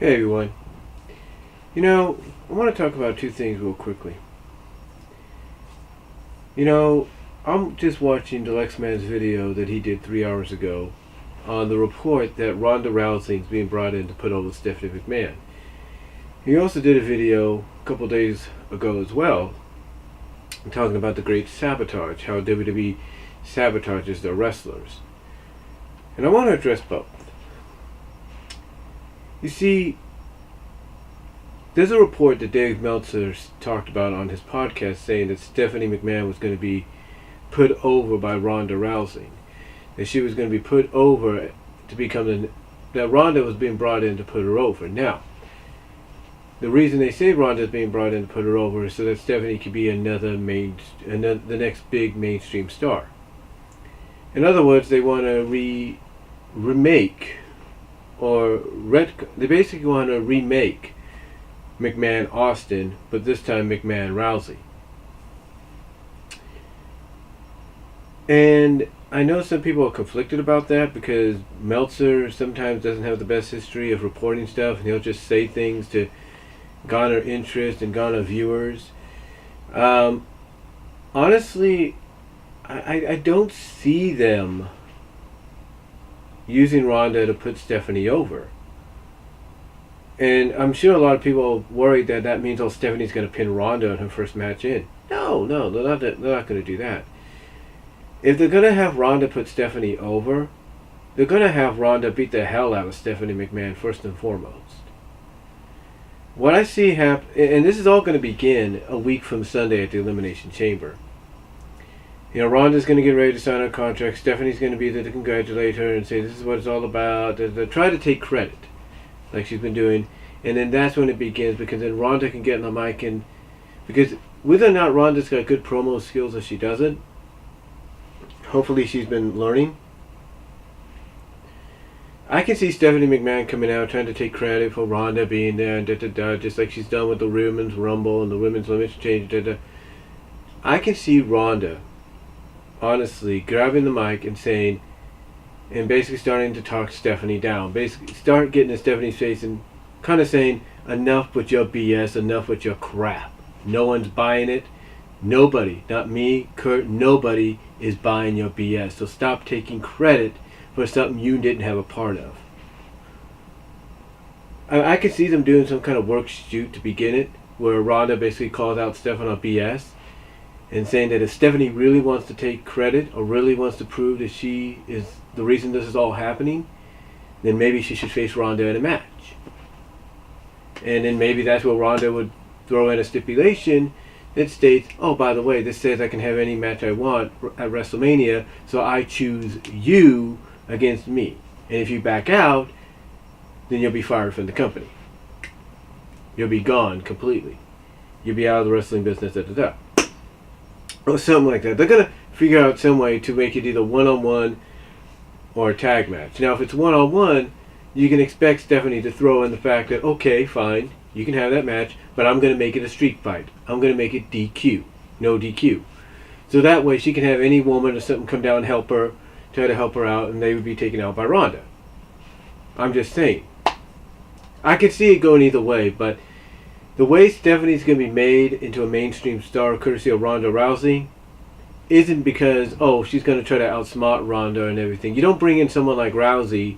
Hey everyone. I want to talk about two things real quickly. I'm just watching Dalyxman's video that he did 3 hours ago on the report that Ronda Rousey is being brought in to put over Stephanie McMahon. He also did a video a couple days ago as well, talking about the great sabotage, how WWE sabotages their wrestlers. And I want to address both. You see, there's a report that Dave Meltzer talked about on his podcast saying that Stephanie McMahon was going to be put over by Ronda Rousey. That she was going to be put over to become that Ronda was being brought in to put her over. Now, the reason they say Ronda is being brought in to put her over is so that Stephanie could be the next big mainstream star. In other words, they want to remake they basically want to remake McMahon Austin, but this time McMahon Rousey. And I know some people are conflicted about that because Meltzer sometimes doesn't have the best history of reporting stuff, and he'll just say things to garner interest and garner viewers. Honestly, I don't see them using Ronda to put Stephanie over. And I'm sure a lot of people are worried that means Stephanie's going to pin Ronda in her first match in. No, they're not going to do that. If they're going to have Ronda put Stephanie over, they're going to have Ronda beat the hell out of Stephanie McMahon first and foremost. What I see happen, and this is all going to begin a week from Sunday at the Elimination Chamber. Ronda's going to get ready to sign her contract. Stephanie's going to be there to congratulate her and say this is what it's all about. They try to take credit, like she's been doing, and then that's when it begins, because then Ronda can get on the mic, and because whether or not Ronda's got good promo skills or she doesn't, hopefully she's been learning. I can see Stephanie McMahon coming out trying to take credit for Ronda being there and just like she's done with the Women's Rumble and the Women's Elimination Change. I can see Ronda honestly grabbing the mic and saying, and basically starting to talk Stephanie down. Basically start getting in Stephanie's face and kind of saying, enough with your BS, enough with your crap. No one's buying it. Nobody, not me, Kurt, nobody is buying your BS. So stop taking credit for something you didn't have a part of. I could see them doing some kind of work shoot to begin it, where Ronda basically calls out Stephanie on BS and saying that if Stephanie really wants to take credit or really wants to prove that she is the reason this is all happening, then maybe she should face Ronda in a match. And then maybe that's where Ronda would throw in a stipulation that states, oh, by the way, this says I can have any match I want at WrestleMania, so I choose you against me. And if you back out, then you'll be fired from the company. You'll be gone completely. You'll be out of the wrestling business, or something like that. They're going to figure out some way to make it either one-on-one or a tag match. Now, if it's one-on-one, you can expect Stephanie to throw in the fact that, okay, fine, you can have that match, but I'm going to make it a street fight. I'm going to make it DQ. No DQ. So that way she can have any woman or something come down and help her, try to help her out, and they would be taken out by Ronda. I'm just saying. I could see it going either way, but the way Stephanie's going to be made into a mainstream star courtesy of Ronda Rousey isn't because, she's going to try to outsmart Ronda and everything. You don't bring in someone like Rousey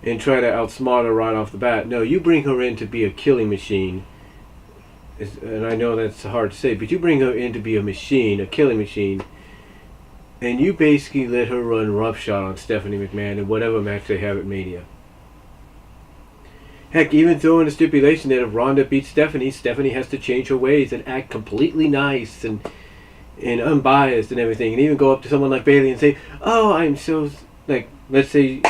and try to outsmart her right off the bat. No, you bring her in to be a killing machine. And I know that's hard to say, but you bring her in to be a machine, a killing machine, and you basically let her run roughshod on Stephanie McMahon in whatever match they have at Mania. Heck, even throw in a stipulation that if Ronda beats Stephanie, Stephanie has to change her ways and act completely nice and unbiased and everything, and even go up to someone like Bayley and say, I'm so, let's say,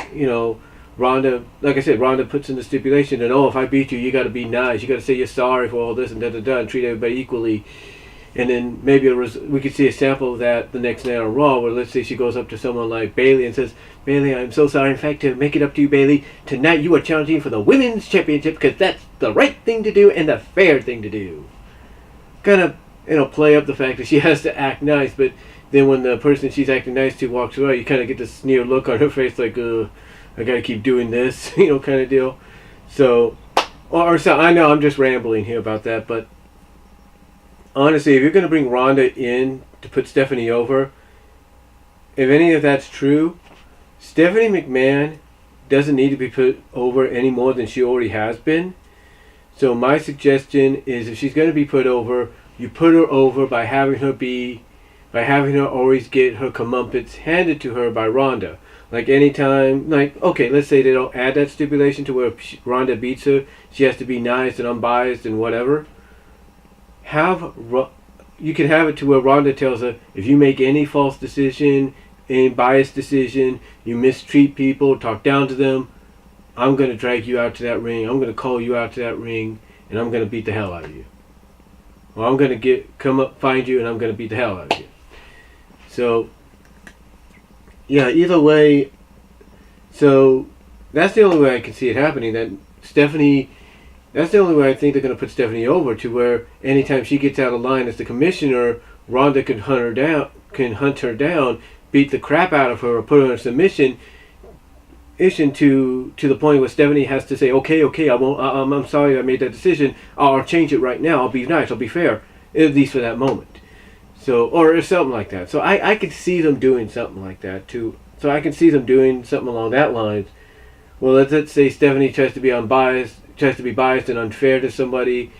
Ronda, like I said, Ronda puts in the stipulation that, if I beat you, you got to be nice. You got to say you're sorry for all this and and treat everybody equally. And then maybe we could see a sample of that the next night on Raw, where let's say she goes up to someone like Bayley and says, Bayley, I'm so sorry. In fact, to make it up to you, Bayley, tonight you are challenging for the Women's Championship because that's the right thing to do and the fair thing to do. Kind of, play up the fact that she has to act nice, but then when the person she's acting nice to walks away, you kind of get this sneer look on her face like, I got to keep doing this, kind of deal. So or so. I know I'm just rambling here about that, but honestly, if you're going to bring Ronda in to put Stephanie over, if any of that's true, Stephanie McMahon doesn't need to be put over any more than she already has been. So my suggestion is, if she's going to be put over, you put her over by having her always get her comeuppance handed to her by Ronda. Like anytime, like, okay, let's say they don't add that stipulation to where Ronda beats her, she has to be nice and unbiased and whatever. You can have it to where Ronda tells her, if you make any false decision, any biased decision, you mistreat people, talk down to them, I'm going to drag you out to that ring, I'm going to call you out to that ring, and I'm going to beat the hell out of you. Or I'm going to come up, find you, and I'm going to beat the hell out of you. So, yeah, either way, so that's the only way I can see it happening, that's the only way I think they're going to put Stephanie over, to where anytime she gets out of line as the commissioner, Ronda can hunt her down, beat the crap out of her, or put her in submission, to the point where Stephanie has to say, okay, I won't. I'm sorry, I made that decision. I'll change it right now. I'll be nice. I'll be fair, at least for that moment. So, or something like that. So I could see them doing something like that too. So I can see them doing something along that lines. Well, let's say Stephanie tries to be biased and unfair to somebody.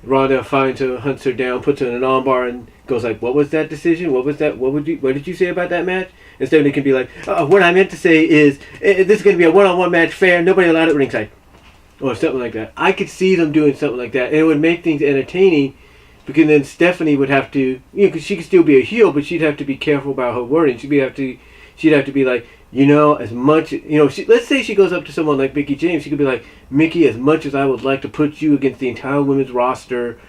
Ronda finds her, hunts her down, puts her in an armbar, and goes like, "What was that decision? What was that? What did you say about that match?" And Stephanie can be like, "What I meant to say is, this is going to be a one-on-one match, fair, nobody allowed at ringside," or something like that. I could see them doing something like that, and it would make things entertaining, because then Stephanie would have to, because she could still be a heel, but she'd have to be careful about her wording. She'd have to be like, as much, let's say she goes up to someone like Mickie James, she could be like, "Mickie, as much as I would like to put you against the entire women's roster,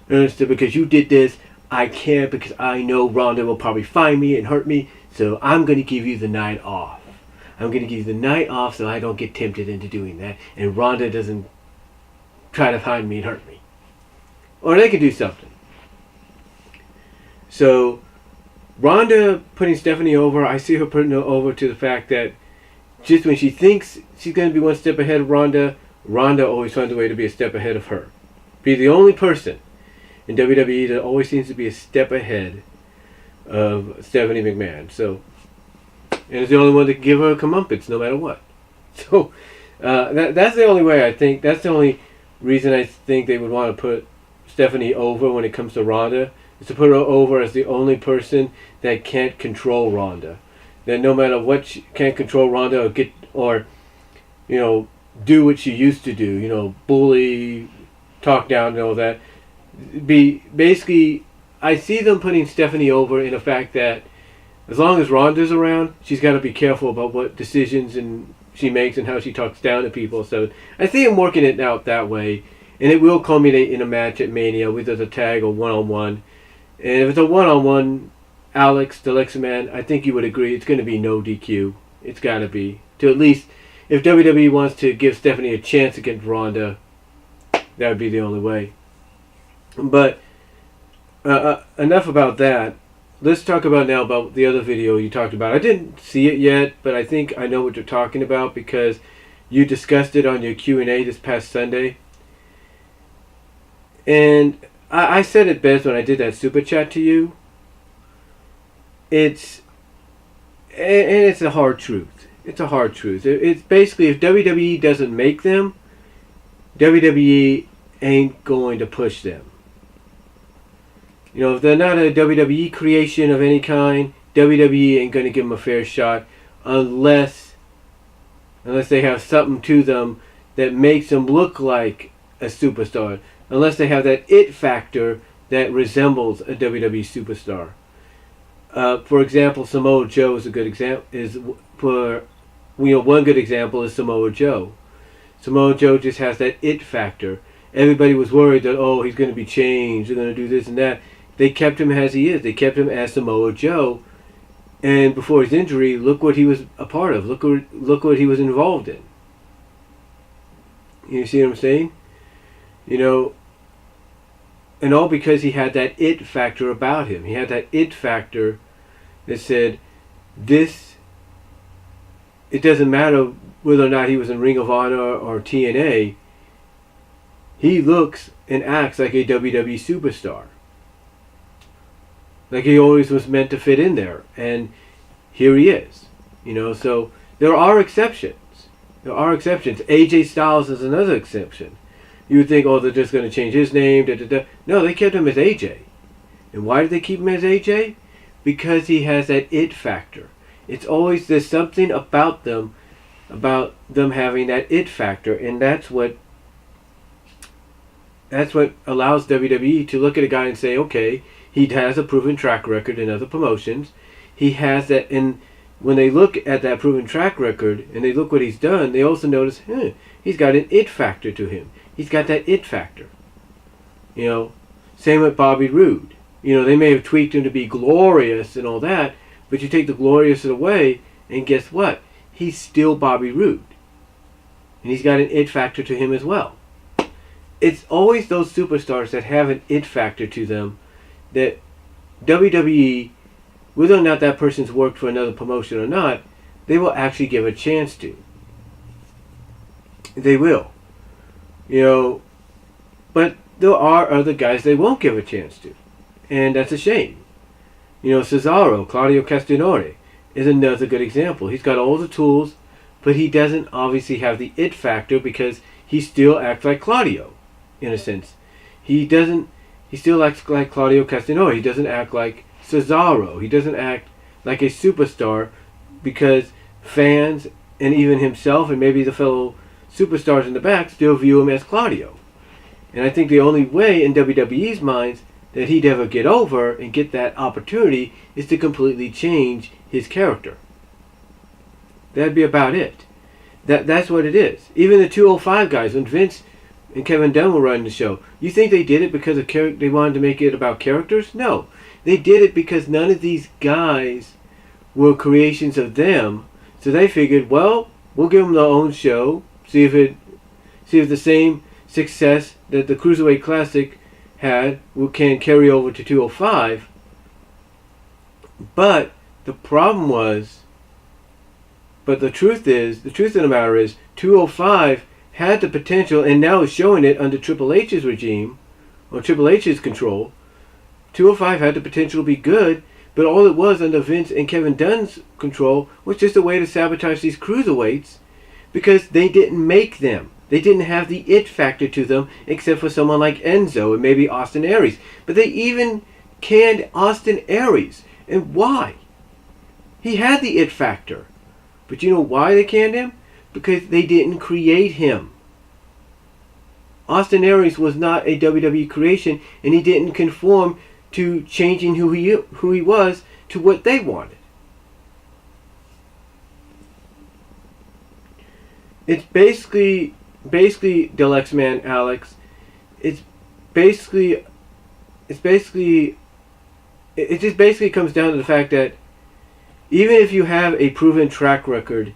because you did this, I can't, because I know Ronda will probably find me and hurt me, so I'm going to give you the night off. I'm going to give you the night off so I don't get tempted into doing that, and Ronda doesn't try to find me and hurt me." Or they could do something. So, Ronda putting Stephanie over, I see her putting her over to the fact that just when she thinks she's going to be one step ahead of Ronda, Ronda always finds a way to be a step ahead of her. Be the only person in WWE that always seems to be a step ahead of Stephanie McMahon. So, and it's the only one that can give her a comeuppance no matter what. So, that's the only way I think, that's the only reason I think they would want to put Stephanie over when it comes to Ronda, is to put her over as the only person that can't control Ronda. That no matter what, she can't control Ronda or do what she used to do, bully, talk down and all that. Basically, I see them putting Stephanie over in the fact that as long as Ronda's around, she's got to be careful about what decisions she makes and how she talks down to people. So I see them working it out that way, and it will culminate in a match at Mania, whether it's a tag or one-on-one. And if it's a one-on-one, Dalyxman, I think you would agree it's going to be no DQ. It's got to be. To at least, if WWE wants to give Stephanie a chance against Ronda, that would be the only way. But enough about that. Let's talk about the other video you talked about. I didn't see it yet, but I think I know what you're talking about because you discussed it on your Q&A this past Sunday. And I said it best when I did that super chat to you. It's a hard truth. It's a hard truth. It's basically, if WWE doesn't make them, WWE ain't going to push them. If they're not a WWE creation of any kind, WWE ain't going to give them a fair shot unless they have something to them that makes them look like a superstar. Unless they have that it factor that resembles a WWE superstar. For example, Samoa Joe is a good example. One good example is Samoa Joe. Samoa Joe just has that it factor. Everybody was worried that he's going to be changed. They're going to do this and that. They kept him as he is. They kept him as Samoa Joe. And before his injury, look what he was a part of. Look what he was involved in. You see what I'm saying? And all because he had that it factor about him. He had that it factor that said, it doesn't matter whether or not he was in Ring of Honor or TNA, he looks and acts like a WWE superstar. Like he always was meant to fit in there. And here he is. So there are exceptions. There are exceptions. AJ Styles is another exception. You would think, oh, they're just going to change his name. Da, da, da. No, they kept him as AJ. And why did they keep him as AJ? Because he has that it factor. It's always, there's something about them having that it factor. And that's what allows WWE to look at a guy and say, okay, he has a proven track record in other promotions. He has that, and when they look at that proven track record and they look what he's done, they also notice, he's got an it factor to him. He's got that it factor. Same with Bobby Roode. They may have tweaked him to be glorious and all that, but you take the glorious away, and guess what? He's still Bobby Roode. And he's got an it factor to him as well. It's always those superstars that have an it factor to them that WWE, whether or not that person's worked for another promotion or not, they will actually give a chance to. They will. But there are other guys they won't give a chance to. And that's a shame. Cesaro, Claudio Castagnoli, is another good example. He's got all the tools, but he doesn't obviously have the it factor because he still acts like Claudio, in a sense. He still acts like Claudio Castagnoli. He doesn't act like Cesaro. He doesn't act like a superstar because fans and even himself and maybe the fellow superstars in the back still view him as Claudio. And I think the only way in WWE's minds that he'd ever get over and get that opportunity is to completely change his character. That'd be about it. That's what it is. Even the 205 guys, when Vince and Kevin Dunn were running the show, you think they did it because of they wanted to make it about characters? No. They did it because none of these guys were creations of them. So they figured, well, we'll give them their own show, see if the same success that the Cruiserweight Classic had can carry over to 205. But the truth of the matter is 205 had the potential, and now is showing it under Triple H's regime, or Triple H's control. 205 had the potential to be good, but all it was under Vince and Kevin Dunn's control was just a way to sabotage these cruiserweights because they didn't make them. They didn't have the it factor to them except for someone like Enzo and maybe Austin Aries. But they even canned Austin Aries. And why? He had the it factor. But you know why they canned him? Because they didn't create him. Austin Aries was not a WWE creation, and he didn't conform to changing who he was to what they wanted. It's basically Dalyxman, Alex. It just basically comes down to the fact that even if you have a proven track record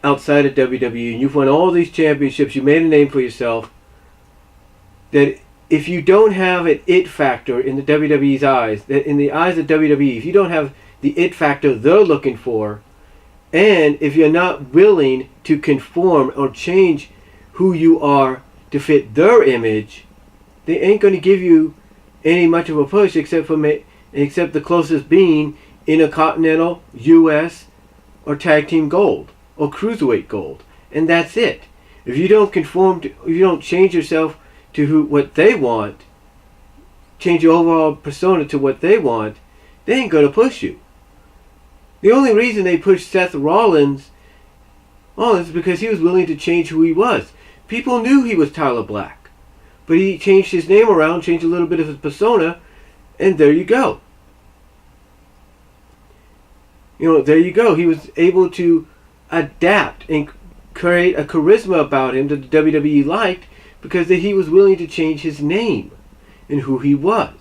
outside of WWE and you've won all these championships, you made a name for yourself, that if you don't have an it factor in the WWE's eyes, that in the eyes of WWE, if you don't have the it factor they're looking for, and if you're not willing to conform or change who you are to fit their image, they ain't going to give you any much of a push except the closest being Intercontinental, US, or Tag Team Gold, or Cruiserweight Gold. And that's it. If you don't conform if you don't change yourself to what they want, change your overall persona to what they want, they ain't going to push you. The only reason they pushed Seth Rollins is because he was willing to change who he was. People knew he was Tyler Black, but he changed his name around, changed a little bit of his persona, and there you go. There you go. He was able to adapt and create a charisma about him that the WWE liked because he was willing to change his name and who he was.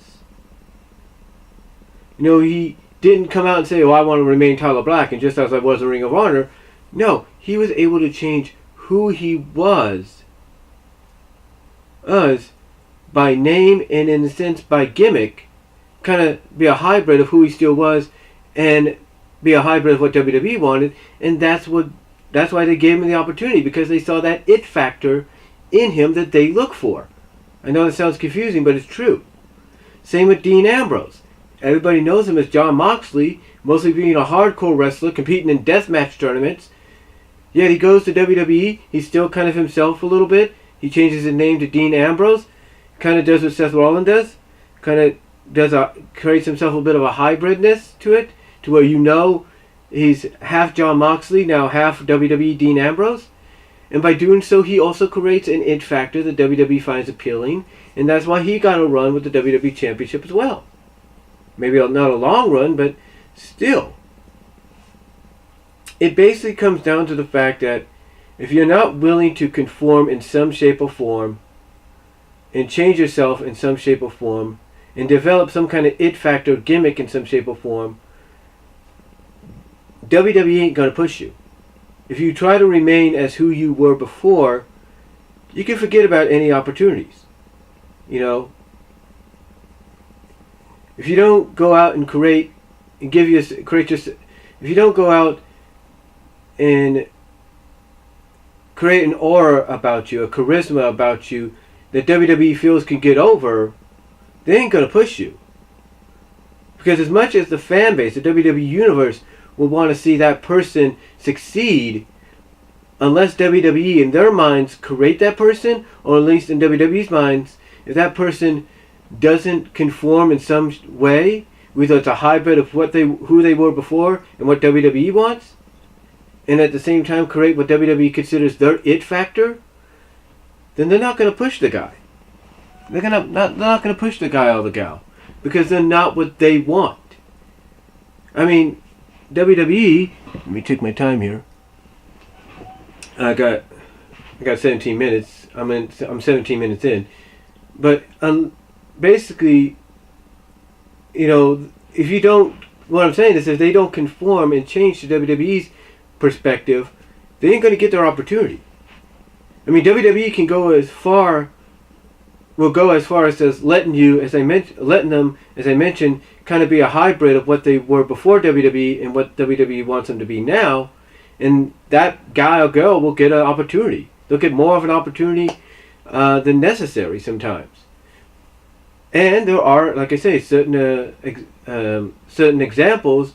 He didn't come out and say, I want to remain Tyler Black, and just as I was in Ring of Honor. No, he was able to change who he was by name and, in a sense, by gimmick, kind of be a hybrid of who he still was and be a hybrid of what WWE wanted, and that's why they gave him the opportunity, because they saw that it factor in him that they look for. I know that sounds confusing, but it's true. Same with Dean Ambrose. Everybody knows him as Jon Moxley, mostly being a hardcore wrestler, competing in deathmatch tournaments. Yet he goes to WWE, he's still kind of himself a little bit. He changes his name to Dean Ambrose, kind of does what Seth Rollins does, creates himself a bit of a hybridness to it, to where you know he's half Jon Moxley, now half WWE Dean Ambrose. And by doing so, he also creates an it factor that WWE finds appealing, and that's why he got a run with the WWE Championship as well. Maybe not a long run, but still. It basically comes down to the fact that if you're not willing to conform in some shape or form, and change yourself in some shape or form, and develop some kind of it factor gimmick in some shape or form, WWE ain't going to push you. If you try to remain as who you were before, you can forget about any opportunities. You know, if you don't go out and if you don't go out and create an aura about you, a charisma about you that WWE feels can get over, they ain't going to push you. Because as much as the fan base, the WWE Universe, will want to see that person succeed, unless WWE in their minds create that person, or at least in WWE's minds, if that person doesn't conform in some way, whether it's a hybrid of who they were before and what WWE wants, and at the same time create what WWE considers their it factor, then they're not going to push the guy. They're not going to push the guy or the gal, because they're not what they want. I mean, WWE. Let me take my time here. I got 17 minutes. I'm 17 minutes in, but basically, you know, if you don't, what I'm saying is, if they don't conform and change to WWE's perspective, they ain't going to get their opportunity. I mean, WWE can go as far. Will go as far as letting them, as I mentioned, kind of be a hybrid of what they were before WWE and what WWE wants them to be now, and that guy or girl will get an opportunity. They'll get more of an opportunity than necessary sometimes. And there are, like I say, certain examples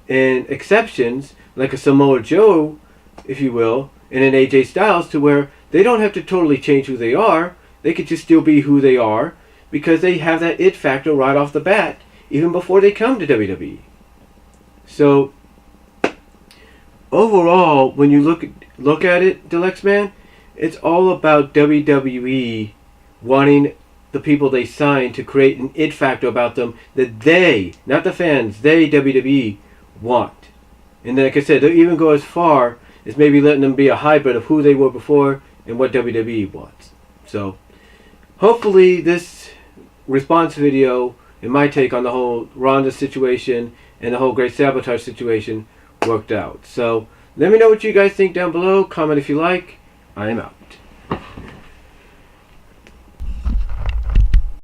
and exceptions, like a Samoa Joe, if you will, and an AJ Styles, to where they don't have to totally change who they are. They could just still be who they are, because they have that it factor right off the bat, even before they come to WWE. So, overall, when you look at it, Dalyxman, it's all about WWE wanting the people they sign to create an it factor about them that they, not the fans, they, WWE, want. And like I said, they'll even go as far as maybe letting them be a hybrid of who they were before and what WWE wants. So, hopefully this response video and my take on the whole Ronda situation and the whole Great Sabotage situation worked out. So let me know what you guys think down below. Comment if you like. I am out.